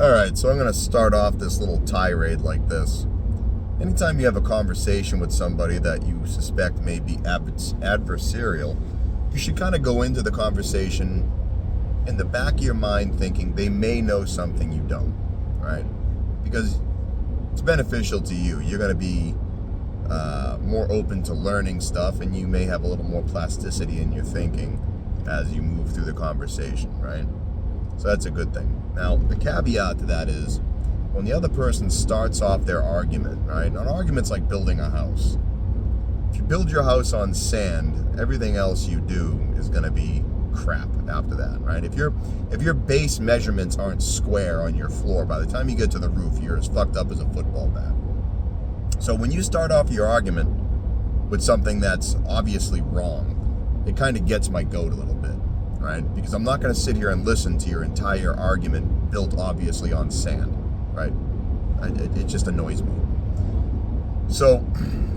Alright, so I'm going to start off this little tirade like this. Anytime you have a conversation with somebody that you suspect may be adversarial, you should kind of go into the conversation in the back of your mind thinking they may know something you don't, right? Because it's beneficial to you. You're going to be more open to learning stuff, and you may have a little more plasticity in your thinking as you move through the conversation, right? So that's a good thing. Now, the caveat to that is when the other person starts off their argument, right? An argument's like building a house. If you build your house on sand, everything else you do is going to be crap after that, right? If your base measurements aren't square on your floor, by the time you get to the roof, you're as fucked up as a football bat. So when you start off your argument with something that's obviously wrong, it kind of gets my goat a little bit, right? Because I'm not going to sit here and listen to your entire argument built obviously on sand, right? It just annoys me. So,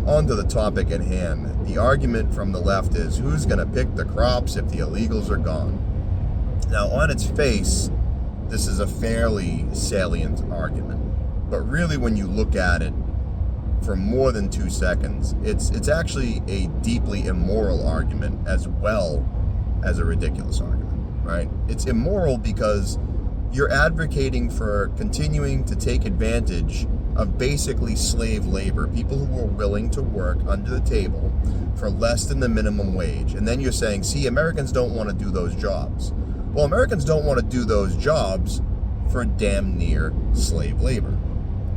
on to the topic at hand. The argument from the left is, who's going to pick the crops if the illegals are gone? Now, on its face, this is a fairly salient argument. But really, when you look at it for more than 2 seconds, it's actually a deeply immoral argument as well as a ridiculous argument, right? It's immoral because you're advocating for continuing to take advantage of basically slave labor, people who are willing to work under the table for less than the minimum wage. And then you're saying, see, Americans don't want to do those jobs. Well, Americans don't want to do those jobs for damn near slave labor,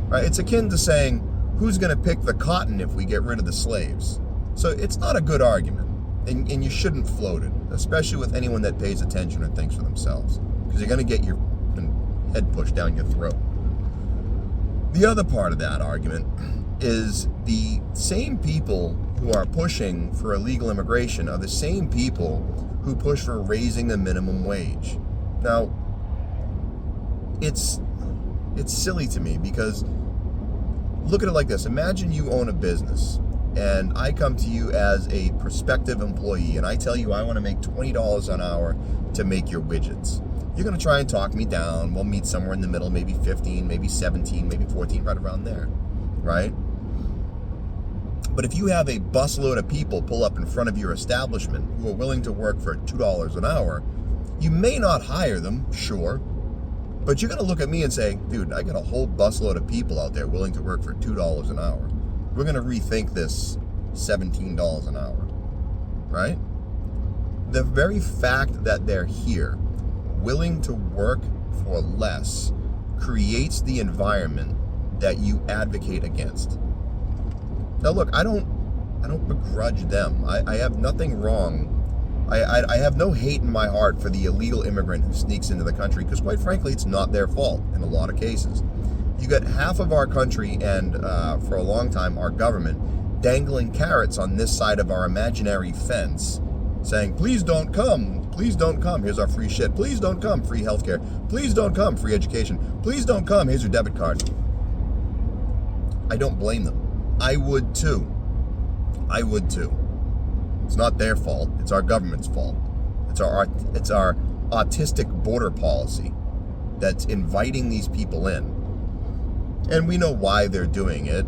right? It's akin to saying, who's going to pick the cotton if we get rid of the slaves? So it's not a good argument, and you shouldn't float it, especially with anyone that pays attention or thinks for themselves, because you're going to get your head pushed down your throat. The other part of that argument is the same people who are pushing for illegal immigration are the same people who push for raising the minimum wage. Now, it's silly to me because look at it like this. Imagine you own a business and I come to you as a prospective employee and I tell you I want to make $20 an hour to make your widgets. You're going to try and talk me down. We'll meet somewhere in the middle, maybe 15, maybe 17, maybe 14, right around there, right? But if you have a busload of people pull up in front of your establishment who are willing to work for $2 an hour, you may not hire them, sure, but you're going to look at me and say, dude, I got a whole busload of people out there willing to work for $2 an hour. We're going to rethink this $17 an hour, right? The very fact that they're here, willing to work for less, creates the environment that you advocate against. Now look, I don't begrudge them. I have nothing wrong. I have no hate in my heart for the illegal immigrant who sneaks into the country, because quite frankly, it's not their fault in a lot of cases. You got half of our country and for a long time our government dangling carrots on this side of our imaginary fence saying, please don't come. Please don't come. Here's our free shit. Please don't come. Free healthcare. Please don't come. Free education. Please don't come. Here's your debit card. I don't blame them. I would too. It's not their fault. It's our government's fault. It's our autistic border policy that's inviting these people in. And we know why they're doing it.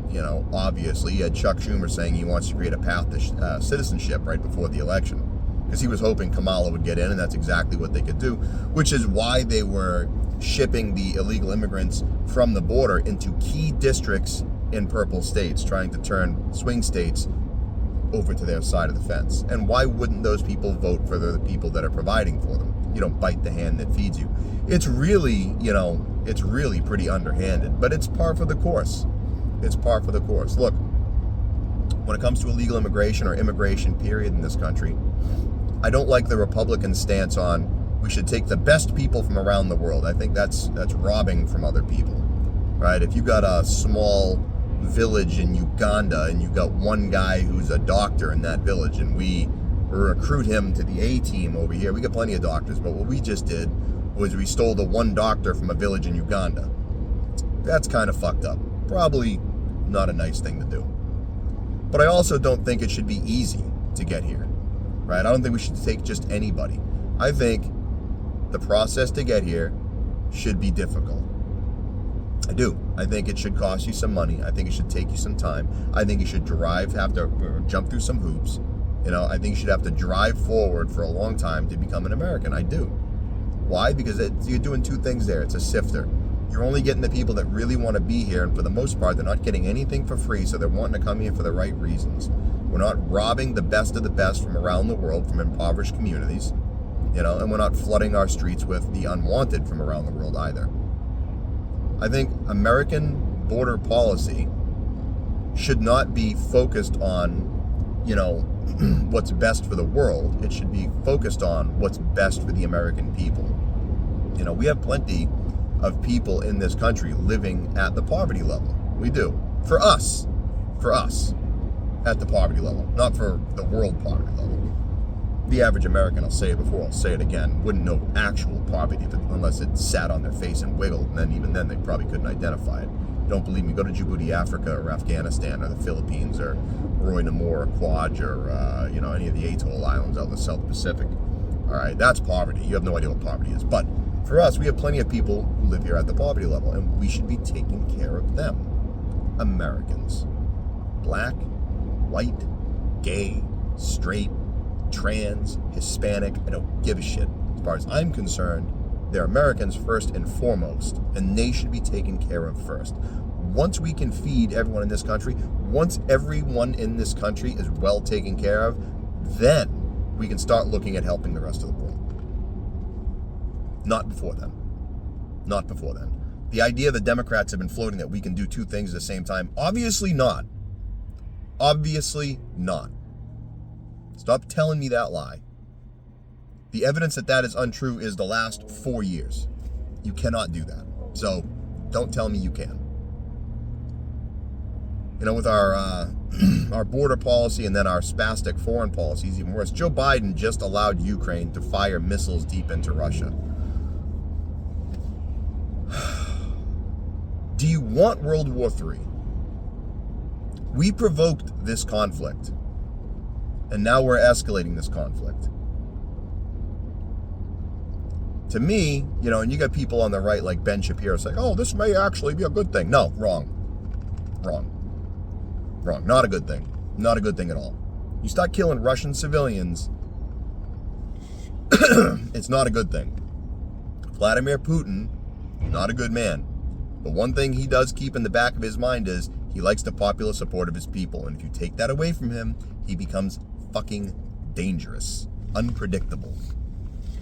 You know, obviously, you had Chuck Schumer saying he wants to create a path to citizenship right before the election, because he was hoping Kamala would get in, and that's exactly what they could do, which is why they were shipping the illegal immigrants from the border into key districts in purple states, trying to turn swing states over to their side of the fence. And why wouldn't those people vote for the people that are providing for them? You don't bite the hand that feeds you. It's really, it's really pretty underhanded, but it's par for the course. It's par for the course. Look, when it comes to illegal immigration or immigration period in this country, I don't like the Republican stance on we should take the best people from around the world. I think that's robbing from other people, right? If you got a small village in Uganda and you got one guy who's a doctor in that village and we recruit him to the A-team over here, we got plenty of doctors, but what we just did was we stole the one doctor from a village in Uganda. That's kind of fucked up. Probably not a nice thing to do. But I also don't think it should be easy to get here, right? I don't think we should take just anybody. I think the process to get here should be difficult. I do. I think it should cost you some money. I think it should take you some time. I think you should have to jump through some hoops. I think you should have to drive forward for a long time to become an American. I do. Why? Because you're doing two things there. It's a sifter. You're only getting the people that really want to be here, and for the most part, they're not getting anything for free, so they're wanting to come here for the right reasons. We're not robbing the best of the best from around the world, from impoverished communities, and we're not flooding our streets with the unwanted from around the world either. I think American border policy should not be focused on, what's best for the world. It should be focused on what's best for the American people. We have plenty of people in this country living at the poverty level. We do. For us, at the poverty level, not for the world poverty level. The average American, I'll say it before, I'll say it again, wouldn't know actual poverty unless it sat on their face and wiggled, and then even then they probably couldn't identify it. Don't believe me, go to Djibouti, Africa, or Afghanistan, or the Philippines, or Roy Namor, or Quaj, or any of the atoll islands out in the South Pacific. All right, that's poverty. You have no idea what poverty is. But for us, we have plenty of people who live here at the poverty level, and we should be taking care of them. Americans. Black, white, gay, straight, trans, Hispanic, I don't give a shit. As far as I'm concerned, they're Americans first and foremost, and they should be taken care of first. Once we can feed everyone in this country, once everyone in this country is well taken care of, then we can start looking at helping the rest of the world. Not before then. Not before then. The idea the Democrats have been floating that we can do two things at the same time, obviously not. Obviously not. Stop telling me that lie. The evidence that is untrue is the last 4 years. You cannot do that. So don't tell me you can. With our border policy and then our spastic foreign policies, even worse, Joe Biden just allowed Ukraine to fire missiles deep into Russia. Do you want World War III? We provoked this conflict, and now we're escalating this conflict. To me, and you got people on the right like Ben Shapiro saying, oh, this may actually be a good thing. No, wrong. Not a good thing. Not a good thing at all. You start killing Russian civilians, it's not a good thing. Vladimir Putin, not a good man. But one thing he does keep in the back of his mind is he likes the popular support of his people. And if you take that away from him, he becomes fucking dangerous, unpredictable.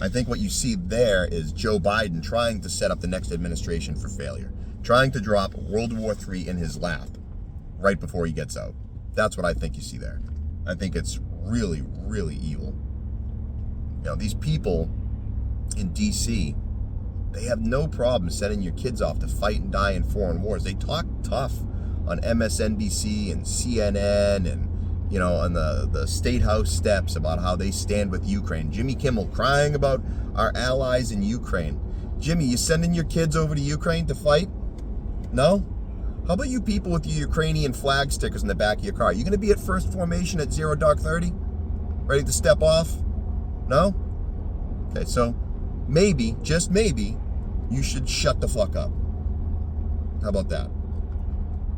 I think what you see there is Joe Biden trying to set up the next administration for failure, trying to drop World War III in his lap right before he gets out. That's what I think you see there. I think it's really, really evil. These people in D.C., they have no problem sending your kids off to fight and die in foreign wars. They talk tough on MSNBC and CNN and, on the State House steps about how they stand with Ukraine. Jimmy Kimmel crying about our allies in Ukraine. Jimmy, you sending your kids over to Ukraine to fight? No? How about you people with your Ukrainian flag stickers in the back of your car? You going to be at first formation at 0 dark 30? Ready to step off? No? Okay, so maybe, just maybe, you should shut the fuck up. How about that?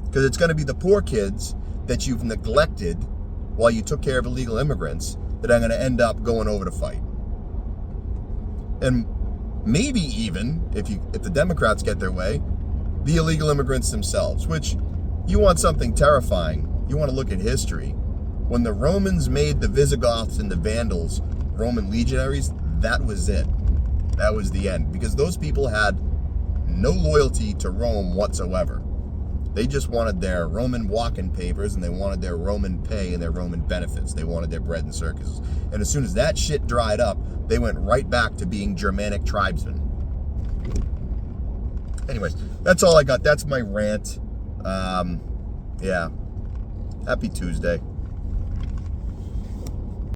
Because it's going to be the poor kids that you've neglected while you took care of illegal immigrants that are going to end up going over to fight. And maybe even, if the Democrats get their way, the illegal immigrants themselves, which you want something terrifying. You want to look at history. When the Romans made the Visigoths and the Vandals Roman legionaries, that was it. That was the end. Because those people had no loyalty to Rome whatsoever. They just wanted their Roman walking papers, and they wanted their Roman pay and their Roman benefits. They wanted their bread and circuses. And as soon as that shit dried up, they went right back to being Germanic tribesmen. Anyways, that's all I got. That's my rant. Yeah. Happy Tuesday.